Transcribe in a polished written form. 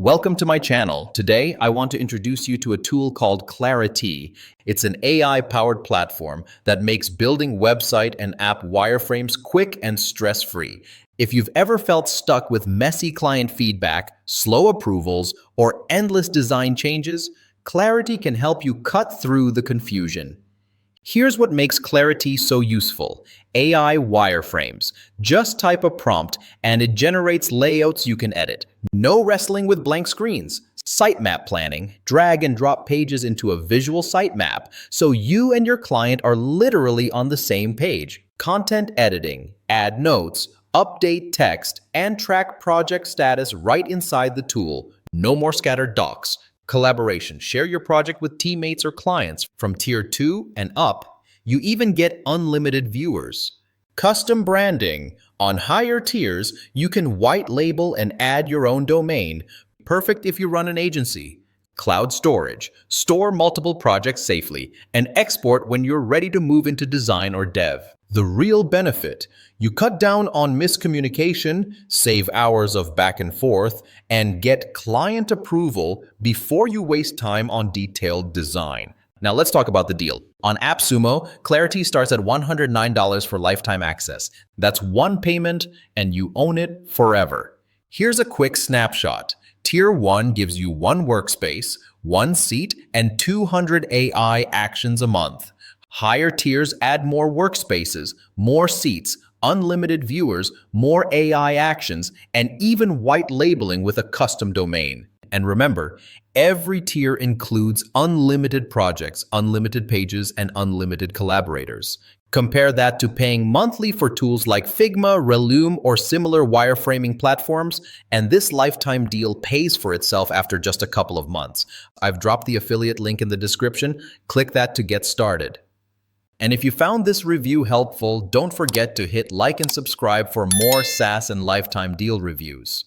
Welcome to my channel. Today, I want to introduce you to a tool called Claritee. It's an AI-powered platform that makes building website and app wireframes quick and stress-free. If you've ever felt stuck with messy client feedback, slow approvals, or endless design changes, Claritee can help you cut through the confusion. Here's what makes Claritee so useful. AI wireframes. Just type a prompt and it generates layouts you can edit. No wrestling with blank screens. Sitemap planning. Drag and drop pages into a visual sitemap so you and your client are literally on the same page. Content editing. Add notes, update text, and track project status right inside the tool. No more scattered docs. Collaboration. Share your project with teammates or clients from tier 2 and up. You even get unlimited viewers. Custom branding. On higher tiers, you can white label and add your own domain. Perfect if you run an agency. Cloud storage. Store multiple projects safely and export when you're ready to move into design or dev. The real benefit: you cut down on miscommunication, save hours of back and forth, and get client approval before you waste time on detailed design. Now let's talk about the deal. On AppSumo, Claritee starts at $109 for lifetime access. That's one payment and you own it forever. Here's a quick snapshot. Tier 1 gives you one workspace, one seat, and 200 AI actions a month. Higher tiers add more workspaces, more seats, unlimited viewers, more AI actions, and even white labeling with a custom domain. And remember, every tier includes unlimited projects, unlimited pages, and unlimited collaborators. Compare that to paying monthly for tools like Figma, Relume, or similar wireframing platforms, and this lifetime deal pays for itself after just a couple of months. I've dropped the affiliate link in the description. Click that to get started. And if you found this review helpful, don't forget to hit like and subscribe for more SaaS and lifetime deal reviews.